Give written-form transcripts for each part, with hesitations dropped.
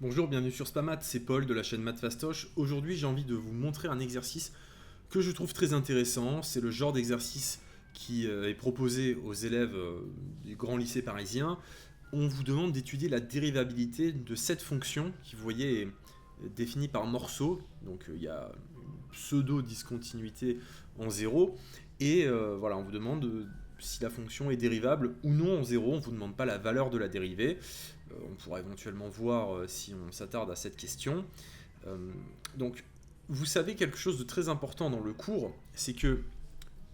Bonjour, bienvenue sur Spamat, c'est Paul de la chaîne Math Fastoche. Aujourd'hui, j'ai envie de vous montrer un exercice que je trouve très intéressant. C'est le genre d'exercice qui est proposé aux élèves du grand lycée parisien. On vous demande d'étudier la dérivabilité de cette fonction qui, vous voyez, est définie par morceaux. Donc il y a une pseudo-discontinuité en zéro. Et voilà, on vous demande si la fonction est dérivable ou non en zéro. On ne vous demande pas la valeur de la dérivée. On pourra éventuellement voir si on s'attarde à cette question. Euh, donc, vous savez quelque chose de très important dans le cours, c'est que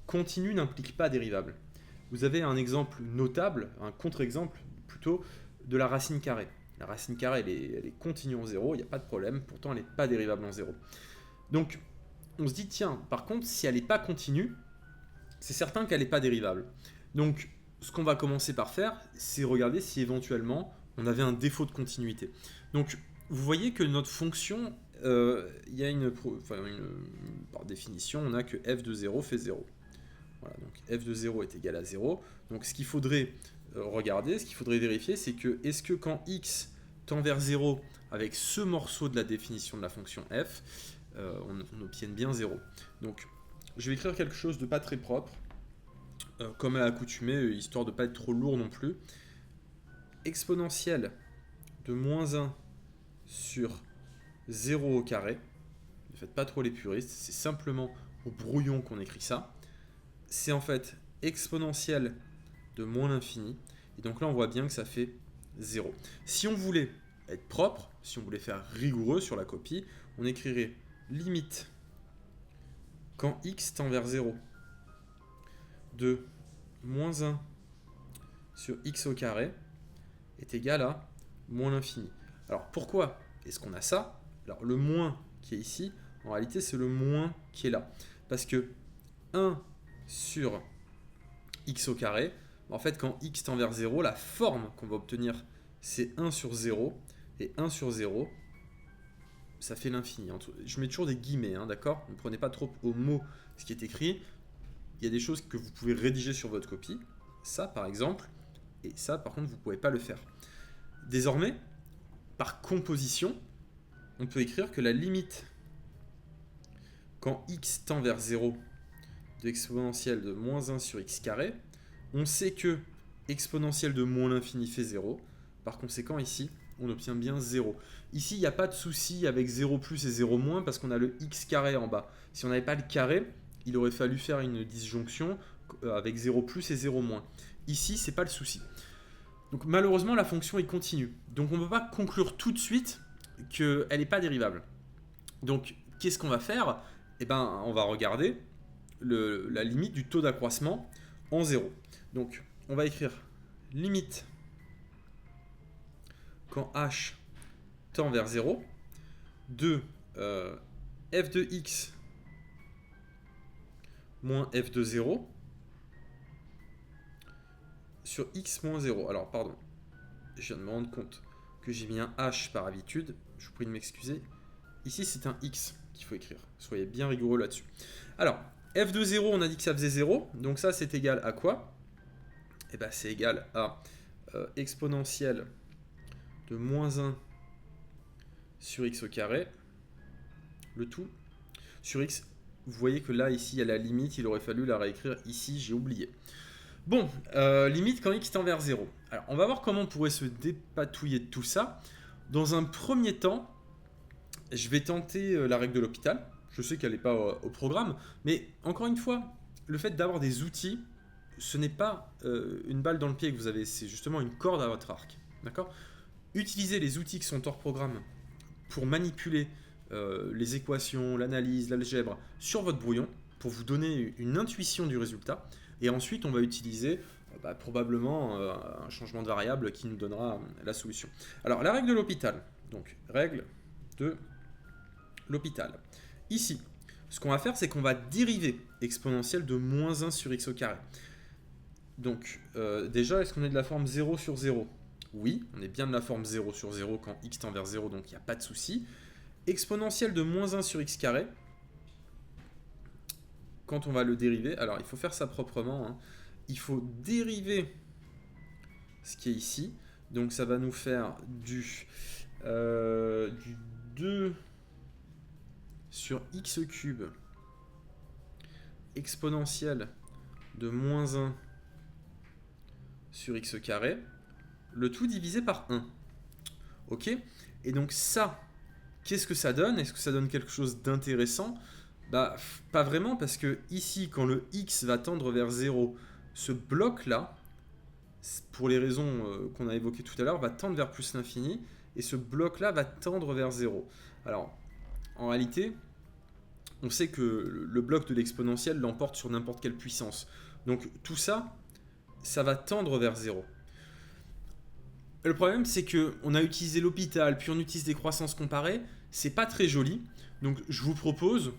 continu n'implique pas dérivable. Vous avez un exemple notable, un contre-exemple plutôt, de la racine carrée. La racine carrée, elle est continue en zéro, il n'y a pas de problème, pourtant elle n'est pas dérivable en zéro. Donc, on se dit, tiens, par contre, si elle n'est pas continue, c'est certain qu'elle n'est pas dérivable. Donc, ce qu'on va commencer par faire, c'est regarder si éventuellement on avait un défaut de continuité. Donc, vous voyez que notre fonction, il y a par définition, on a que f de 0 fait 0. Voilà, donc f de 0 est égal à 0. Donc, ce qu'il faudrait regarder, ce qu'il faudrait vérifier, c'est que est-ce que quand x tend vers 0 avec ce morceau de la définition de la fonction f, on obtienne bien 0. Donc, je vais écrire quelque chose de pas très propre, comme à l'accoutumée, histoire de ne pas être trop lourd non plus. Exponentielle de moins 1 sur 0 au carré. Ne faites pas trop les puristes, c'est simplement au brouillon qu'on écrit ça. C'est en fait exponentielle de moins l'infini. Et donc là, on voit bien que ça fait 0. Si on voulait être propre, si on voulait faire rigoureux sur la copie, on écrirait limite quand x tend vers 0 de moins 1 sur x au carré est égal à moins l'infini. Alors pourquoi est-ce qu'on a ça? Alors le moins qui est ici, en réalité c'est le moins qui est là. Parce que 1 sur x au carré, en fait quand x tend vers 0, la forme qu'on va obtenir c'est 1 sur 0, et 1 sur 0, ça fait l'infini. Je mets toujours des guillemets, hein, d'accord? Ne prenez pas trop au mot ce qui est écrit. Il y a des choses que vous pouvez rédiger sur votre copie, ça par exemple, et ça par contre vous ne pouvez pas le faire. Désormais, par composition, on peut écrire que la limite quand x tend vers 0 de exponentielle de moins 1 sur x carré, on sait que exponentielle de moins l'infini fait 0. Par conséquent, ici, on obtient bien 0. Ici, il n'y a pas de souci avec 0 plus et 0 moins parce qu'on a le x carré en bas. Si on n'avait pas le carré, il aurait fallu faire une disjonction avec 0 plus et 0 moins. Ici, c'est pas le souci. Donc malheureusement, la fonction est continue. Donc on ne peut pas conclure tout de suite qu'elle n'est pas dérivable. Donc qu'est-ce qu'on va faire? Eh ben, on va regarder la limite du taux d'accroissement en 0. Donc on va écrire limite quand h tend vers 0 de f de x moins f de 0 sur x moins 0. Alors, pardon, je viens de me rendre compte que j'ai mis un h par habitude. Je vous prie de m'excuser. Ici, c'est un x qu'il faut écrire. Soyez bien rigoureux là-dessus. Alors, f de 0, on a dit que ça faisait 0. Donc ça, c'est égal à quoi? Eh bien, c'est égal à exponentielle de moins 1 sur x au carré, le tout, sur x. Vous voyez que là, ici, il y a la limite. Il aurait fallu la réécrire ici. J'ai oublié. Bon, limite quand x tend vers 0. Alors, on va voir comment on pourrait se dépatouiller de tout ça. Dans un premier temps, je vais tenter la règle de l'hôpital. Je sais qu'elle n'est pas au programme, mais encore une fois, le fait d'avoir des outils, ce n'est pas une balle dans le pied que vous avez, c'est justement une corde à votre arc. D'accord? Utilisez les outils qui sont hors programme pour manipuler les équations, l'analyse, l'algèbre sur votre brouillon, pour vous donner une intuition du résultat. Et ensuite, on va utiliser probablement un changement de variable qui nous donnera la solution. Alors, la règle de l'hôpital. Donc, règle de l'hôpital. Ici, ce qu'on va faire, c'est qu'on va dériver exponentielle de moins 1 sur x au carré. Donc, déjà, est-ce qu'on est de la forme 0 sur 0? Oui, on est bien de la forme 0 sur 0 quand x tend vers 0, donc il n'y a pas de souci. Exponentielle de moins 1 sur x carré, quand on va le dériver, alors il faut faire ça proprement, hein. Il faut dériver ce qui est ici, donc ça va nous faire du du 2 sur x cube exponentielle de moins 1 sur x carré, le tout divisé par 1. Ok? Et donc ça, qu'est-ce que ça donne? Est-ce que ça donne quelque chose d'intéressant? Bah, pas vraiment, parce que ici, quand le x va tendre vers 0, ce bloc-là, pour les raisons qu'on a évoquées tout à l'heure, va tendre vers plus l'infini, et ce bloc-là va tendre vers 0. Alors, en réalité, on sait que le bloc de l'exponentielle l'emporte sur n'importe quelle puissance. Donc tout ça, ça va tendre vers 0. Le problème, c'est qu'on a utilisé l'hôpital, puis on utilise des croissances comparées. C'est pas très joli. Donc je vous propose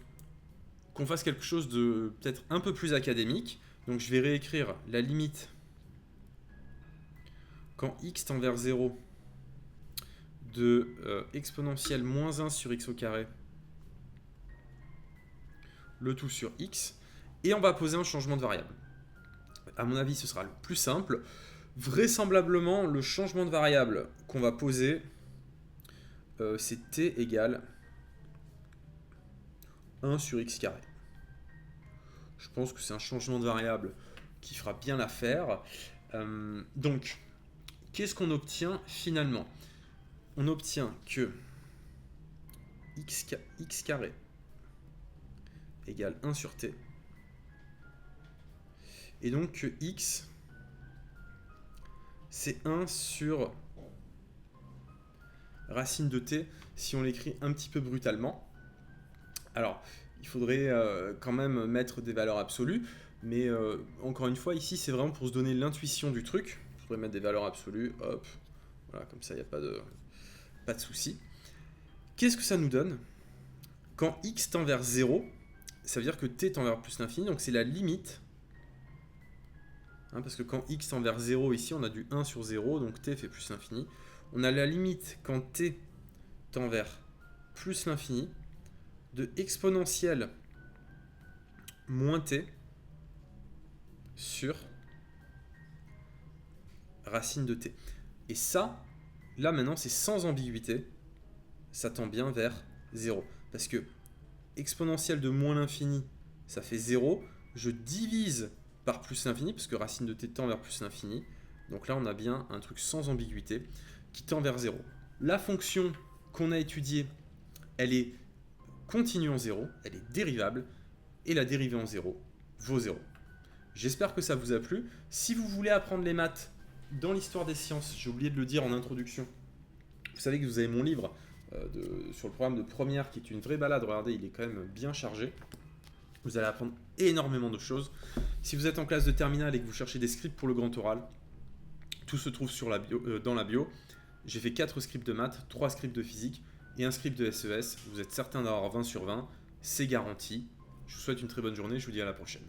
qu'on fasse quelque chose de peut-être un peu plus académique. Donc je vais réécrire la limite quand x tend vers 0 de exponentielle moins 1 sur x au carré, le tout sur x, et on va poser un changement de variable. À mon avis, ce sera le plus simple. Vraisemblablement, le changement de variable qu'on va poser, c'est t égale 1 sur x carré. Je pense que c'est un changement de variable qui fera bien l'affaire. Donc, qu'est-ce qu'on obtient finalement? On obtient que x carré égale 1 sur t. Et donc que x, c'est 1 sur racine de t, si on l'écrit un petit peu brutalement. Alors, il faudrait quand même mettre des valeurs absolues, mais encore une fois, ici, c'est vraiment pour se donner l'intuition du truc. Je pourrais mettre des valeurs absolues, hop, voilà, comme ça, il n'y a pas de souci. Qu'est-ce que ça nous donne? Quand x tend vers 0, ça veut dire que t tend vers plus l'infini, donc c'est la limite. Parce que quand x tend vers 0, ici, on a du 1 sur 0, donc t fait plus l'infini. On a la limite quand t tend vers plus l'infini de exponentielle moins t sur racine de t. Et ça, là maintenant, c'est sans ambiguïté, ça tend bien vers 0. Parce que exponentielle de moins l'infini, ça fait 0. Je divise par plus l'infini, parce que racine de t tend vers plus l'infini. Donc là, on a bien un truc sans ambiguïté qui tend vers 0. La fonction qu'on a étudiée, elle est continue en 0, elle est dérivable, et la dérivée en 0 vaut 0. J'espère que ça vous a plu. Si vous voulez apprendre les maths dans l'histoire des sciences, j'ai oublié de le dire en introduction, vous savez que vous avez mon livre sur le programme de première qui est une vraie balade. Regardez, il est quand même bien chargé. Vous allez apprendre énormément de choses. Si vous êtes en classe de terminale et que vous cherchez des scripts pour le grand oral, tout se trouve dans la bio. J'ai fait 4 scripts de maths, 3 scripts de physique et un script de SES. Vous êtes certain d'avoir 20 sur 20, c'est garanti. Je vous souhaite une très bonne journée, je vous dis à la prochaine.